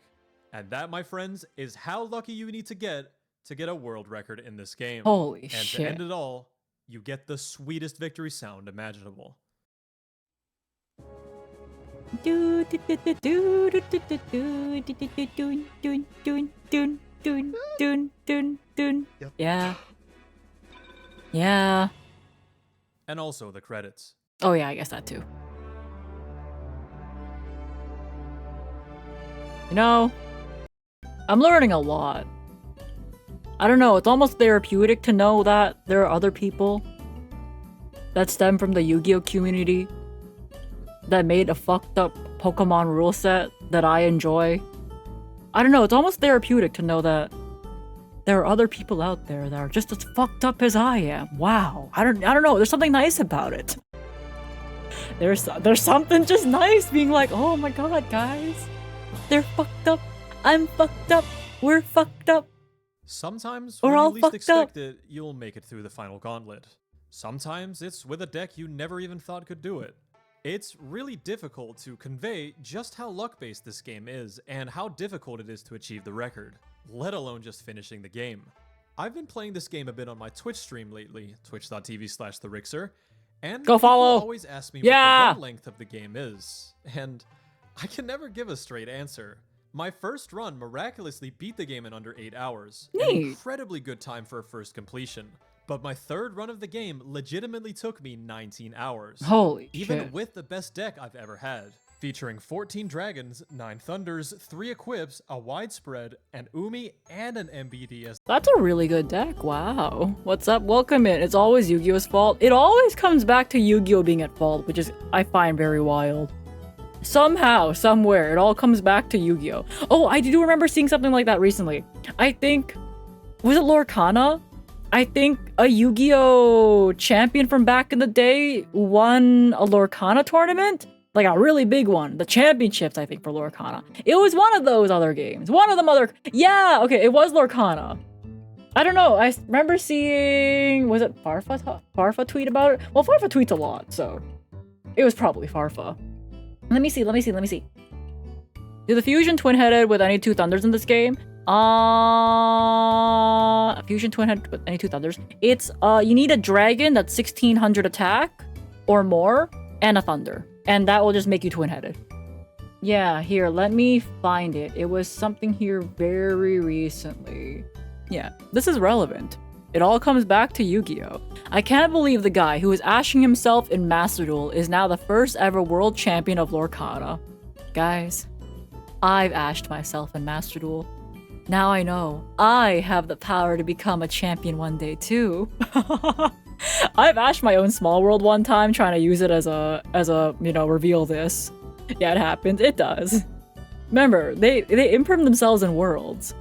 Speaker 2: And that, my friends, is how lucky you need to get a world record in this game.
Speaker 1: Holy
Speaker 2: and
Speaker 1: shit.
Speaker 2: to end it all, you get the sweetest victory sound imaginable.
Speaker 1: Yeah. Yeah.
Speaker 2: And also the credits.
Speaker 1: Oh yeah, I guess that too. You know, I'm learning a lot. I don't know, it's almost therapeutic to know that there are other people that stem from the Yu-Gi-Oh community that made a fucked up Pokemon rule set that I enjoy. I don't know, it's almost therapeutic to know that there are other people out there that are just as fucked up as I am. Wow. I don't know, there's something nice about it. There's something just nice being like, oh my god, guys. They're fucked up. I'm fucked up. We're fucked up.
Speaker 2: Sometimes,
Speaker 1: We're
Speaker 2: when you
Speaker 1: all
Speaker 2: least
Speaker 1: fucked up.
Speaker 2: expect it, you'll make it through the final gauntlet. Sometimes it's with a deck you never even thought could do it. It's really difficult to convey just how luck-based this game is and how difficult it is to achieve the record, let alone just finishing the game. I've been playing this game a bit on my Twitch stream lately, twitch.tv/ThaRixer, and
Speaker 1: Go
Speaker 2: people
Speaker 1: follow.
Speaker 2: always ask me
Speaker 1: Yeah.
Speaker 2: what the run length of the game is, and I can never give a straight answer. My first run miraculously beat the game in under 8 hours, an
Speaker 1: Neat.
Speaker 2: incredibly good time for a first completion. But my third run of the game legitimately took me 19 hours.
Speaker 1: Holy
Speaker 2: Even
Speaker 1: shit.
Speaker 2: with the best deck I've ever had, featuring 14 dragons, 9 thunders, 3 equips, a widespread, an Umi, and an MBDS.
Speaker 1: That's a really good deck. Wow. What's up? Welcome in. It's always Yu-Gi-Oh's fault. It always comes back to Yu-Gi-Oh being at fault, which is, I find very wild. Somehow, somewhere, it all comes back to Yu-Gi-Oh. Oh, I do remember seeing something like that recently. I think, was it Lorcana? I think a Yu-Gi-Oh champion from back in the day won a Lorcana tournament? Like a really big one. The championships, I think, for Lorcana. It was one of those other games. One of them other... Yeah, okay, it was Lorcana. I don't know. I remember seeing... Was it Farfa tweet about it? Well, Farfa tweets a lot, so... It was probably Farfa. Let me see. Do the Fusion twin-headed with any 2 thunders in this game? Fusion twin-headed with any 2 thunders. It's, you need a dragon that's 1600 attack or more and a thunder. And that will just make you twin-headed. Yeah, here, let me find it. It was something here very recently. Yeah, this is relevant. It all comes back to Yu-Gi-Oh! I can't believe the guy who was ashing himself in Master Duel is now the first ever world champion of Lorcana. Guys, I've ashed myself in Master Duel. Now I know I have the power to become a champion one day too. I've ashed my own small world one time trying to use it as a, you know, reveal this. Yeah, it happens. It does. Remember, they imprint themselves in worlds.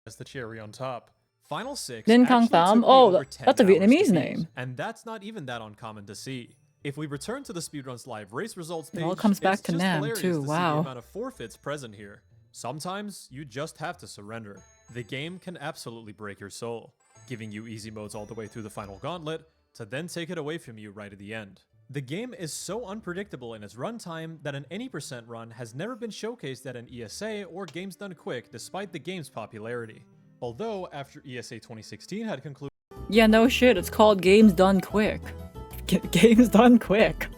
Speaker 2: As the cherry on top. Final 6
Speaker 1: Nin Kang
Speaker 2: actually
Speaker 1: Pham?
Speaker 2: took me
Speaker 1: Oh,
Speaker 2: over 10
Speaker 1: that's a
Speaker 2: hours to
Speaker 1: Vietnamese
Speaker 2: beat,
Speaker 1: name.
Speaker 2: and that's not even that uncommon to see. If we return to the Speedrun's live race results
Speaker 1: It
Speaker 2: page,
Speaker 1: all comes back
Speaker 2: it's
Speaker 1: to
Speaker 2: just
Speaker 1: Nam,
Speaker 2: hilarious
Speaker 1: too.
Speaker 2: to see
Speaker 1: Wow.
Speaker 2: the amount of forfeits present here. Sometimes you just have to surrender. The game can absolutely break your soul, giving you easy modes all the way through the final gauntlet, to then take it away from you right at the end. The game is so unpredictable in its runtime that an any percent run has never been showcased at an ESA or Games Done Quick despite the game's popularity. Although, after ESA 2016 had concluded,
Speaker 1: Yeah, no shit. It's called Games Done Quick. Games Done Quick.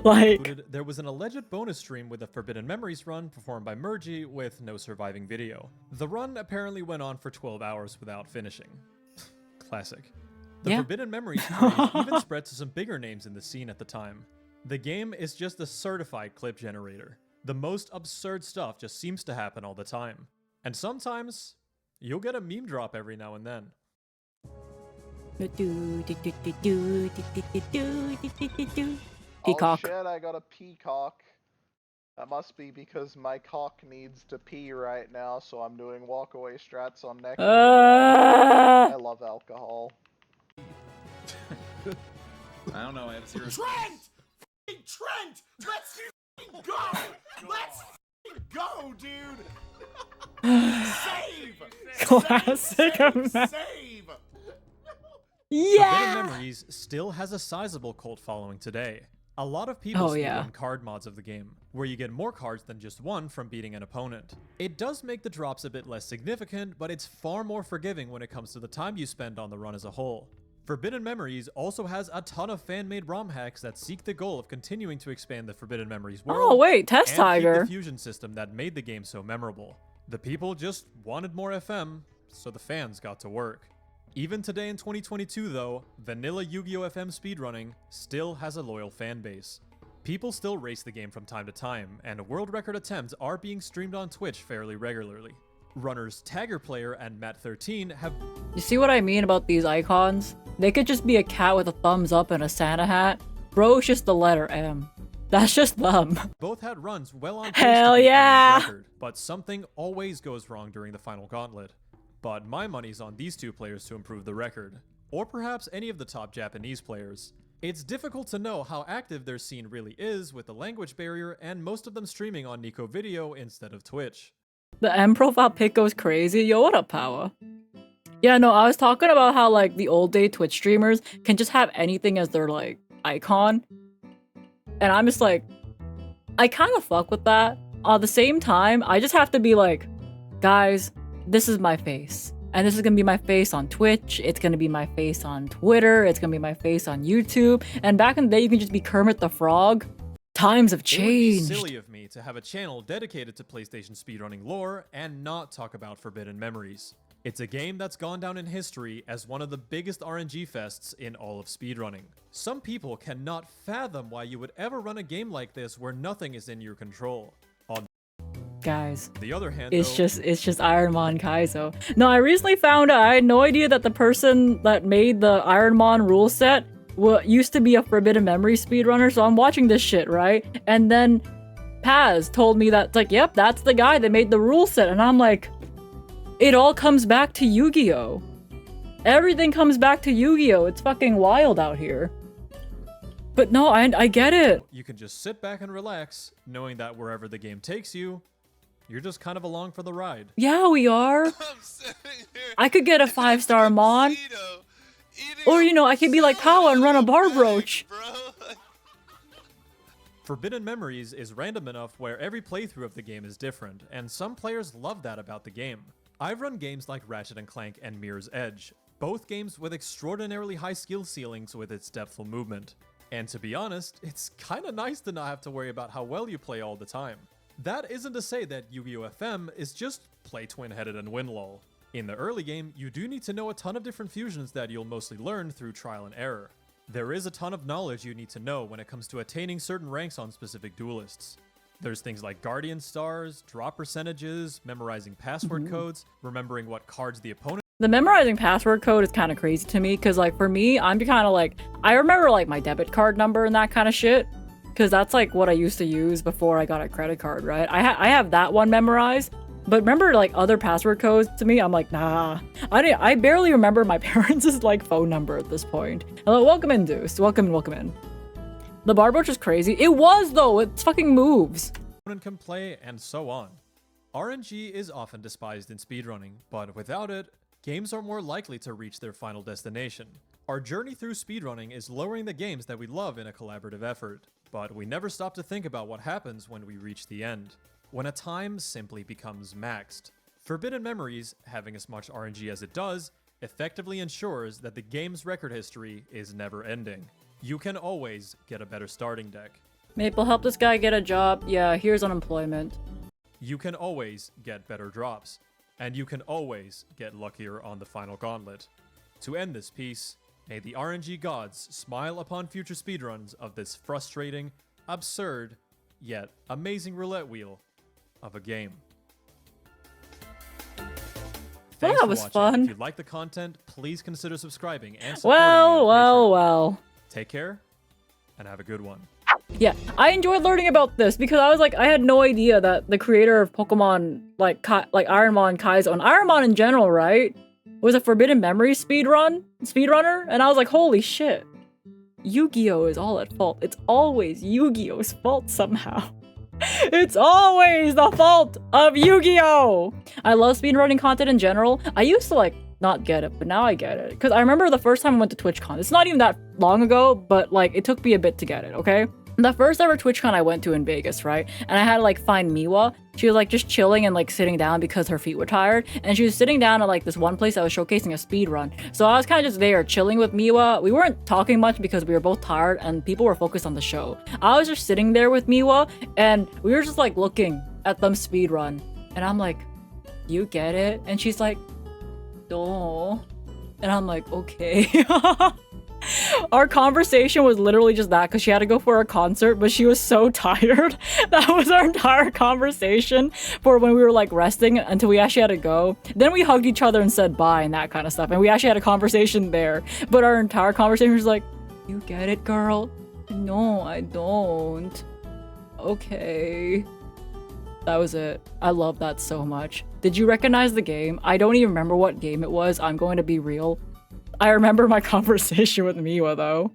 Speaker 1: Like,
Speaker 2: there was an alleged bonus stream with a Forbidden Memories run performed by Mergy with no surviving video. The run apparently went on for 12 hours without finishing. Classic. The
Speaker 1: Yeah.
Speaker 2: Forbidden Memories craze even spread to some bigger names in the scene at the time. The game is just a certified clip generator. The most absurd stuff just seems to happen all the time. And sometimes, you'll get a meme drop every now and then.
Speaker 1: Peacock.
Speaker 7: Oh shit, I got a peacock. That must be because my cock needs to pee right now, so I'm doing walkaway strats on neck. I love alcohol.
Speaker 3: I don't know. I have zero.
Speaker 8: Trent! F***ing Trent! Let's f***ing go! Let's f***ing go, dude! Save!
Speaker 1: Classic
Speaker 8: Save!
Speaker 1: of
Speaker 8: Save!
Speaker 1: that.
Speaker 8: Save!
Speaker 2: Forbidden
Speaker 1: Yeah!
Speaker 2: Memories still has a sizable cult following today. A lot of people
Speaker 1: Oh, yeah.
Speaker 2: speedrun card mods of the game, where you get more cards than just one from beating an opponent. It does make the drops a bit less significant, but it's far more forgiving when it comes to the time you spend on the run as a whole. Forbidden Memories also has a ton of fan-made ROM hacks that seek the goal of continuing to expand the Forbidden Memories world
Speaker 1: Oh, wait, Test
Speaker 2: and
Speaker 1: Tiger.
Speaker 2: keep the fusion system that made the game so memorable. The people just wanted more FM, so the fans got to work. Even today in 2022 though, vanilla Yu-Gi-Oh! FM speedrunning still has a loyal fan base. People still race the game from time to time, and world record attempts are being streamed on Twitch fairly regularly. Runners Tagger Player and Matt13 have...
Speaker 1: You see what I mean about these icons? They could just be a cat with a thumbs up and a Santa hat. Bro, it's just the letter M. That's just them.
Speaker 2: both had runs well on pace
Speaker 1: Hell
Speaker 2: to beat the
Speaker 1: yeah!
Speaker 2: record, but something always goes wrong during the final gauntlet. But my money's on these two players to improve the record, or perhaps any of the top Japanese players. It's difficult to know how active their scene really is with the language barrier and most of them streaming on Nico Video instead of Twitch.
Speaker 1: The M profile pic goes crazy. Yo, what up, Power? Yeah, no, I was talking about how like the old day Twitch streamers can just have anything as their like icon. And I'm just like, I kind of fuck with that. At the same time, I just have to be like, guys, this is my face. And this is gonna be my face on Twitch. It's gonna be my face on Twitter. It's gonna be my face on YouTube. And back in the day, you can just be Kermit the Frog. Times have
Speaker 2: It would be
Speaker 1: changed.
Speaker 2: silly of me to have a channel dedicated to PlayStation speedrunning lore and not talk about Forbidden Memories. It's a game that's gone down in history as one of the biggest RNG fests in all of speedrunning. Some people cannot fathom why you would ever run a game like this where nothing is in your control. On
Speaker 1: Guys,
Speaker 2: the other hand,
Speaker 1: it's
Speaker 2: though,
Speaker 1: just Ironmon Kaizo. No, I recently found out, I had no idea that the person that made the Ironmon rule set used to be a Forbidden Memory speedrunner, so I'm watching this shit, right? And then Paz told me that, it's like, yep, that's the guy that made the rule set, and I'm like, it all comes back to Yu-Gi-Oh! Everything comes back to Yu-Gi-Oh! It's fucking wild out here. But no, I get it.
Speaker 2: you can just sit back and relax, knowing that wherever the game takes you, you're just kind of along for the ride.
Speaker 1: Yeah, we are.
Speaker 4: I'm sitting here
Speaker 1: I could get a 5-star Mon.
Speaker 4: Tuxedo, eating
Speaker 1: Or, you know, I could be like Power and run a bar
Speaker 4: bag,
Speaker 1: broach.
Speaker 4: bro.
Speaker 2: Forbidden Memories is random enough where every playthrough of the game is different, and some players love that about the game. I've run games like Ratchet & Clank and Mirror's Edge, both games with extraordinarily high skill ceilings with its depthful movement. And to be honest, it's kinda nice to not have to worry about how well you play all the time. That isn't to say that Yu-Gi-Oh! FM is just play twin-headed and win lol. In the early game, you do need to know a ton of different fusions that you'll mostly learn through trial and error. There is a ton of knowledge you need to know when it comes to attaining certain ranks on specific duelists. There's things like Guardian Stars, drop percentages, memorizing password codes, remembering what cards the opponent
Speaker 1: The memorizing password code is kind of crazy to me, because like for me, I'm kind of like, I remember like my debit card number and that kind of shit, because that's like what I used to use before I got a credit card, right? I have that one memorized, but remember like other password codes to me, I'm like, nah. I barely remember my parents' like phone number at this point. Hello, welcome in, Deuce. Welcome in. The bar broach is crazy. It was though, it fucking moves.
Speaker 2: can play, and so on. RNG is often despised in speedrunning, but without it, games are more likely to reach their final destination. Our journey through speedrunning is lowering the games that we love in a collaborative effort, but we never stop to think about what happens when we reach the end, when a time simply becomes maxed. Forbidden Memories, having as much RNG as it does, effectively ensures that the game's record history is never ending. You can always get a better starting deck.
Speaker 1: Maple, help this guy get a job. Yeah, here's unemployment.
Speaker 2: You can always get better drops, and you can always get luckier on the final gauntlet. To end this piece, may the RNG gods smile upon future speedruns of this frustrating, absurd, yet amazing roulette wheel of a game. Thanks
Speaker 1: that
Speaker 2: for
Speaker 1: was
Speaker 2: watching.
Speaker 1: fun.
Speaker 2: If you like the content, please consider subscribing and supporting me on Patreon.
Speaker 1: Well.
Speaker 2: Take care, and have a good one.
Speaker 1: Yeah, I enjoyed learning about this because I was like, I had no idea that the creator of Pokemon, like Ironmon Kaizo, and Ironmon in general, right, was a Forbidden Memory speedrunner, and I was like, holy shit. Yu-Gi-Oh! Is all at fault. It's always Yu-Gi-Oh!'s fault somehow. It's always the fault of Yu-Gi-Oh! I love speedrunning content in general. I used to like not get it, but now I get it. Because I remember the first time I went to TwitchCon. It's not even that long ago, but like it took me a bit to get it, okay? The first ever TwitchCon I went to in Vegas, right? And I had to like find Miwa. She was like just chilling and like sitting down because her feet were tired. And she was sitting down at like this one place that was showcasing a speed run. So I was kind of just there chilling with Miwa. We weren't talking much because we were both tired and people were focused on the show. I was just sitting there with Miwa and we were just like looking at them speed run. And I'm like, you get it? And she's like, no. And I'm like, okay. Our conversation was literally just that because she had to go for a concert, but she was so tired. That was our entire conversation for when we were like resting until we actually had to go. Then we hugged each other and said bye and that kind of stuff. And we actually had a conversation there. But our entire conversation was like, you get it, girl? No, I don't. Okay. That was it. I love that so much. Did you recognize the game? I don't even remember what game it was. I'm going to be real. I remember my conversation with Miwa though.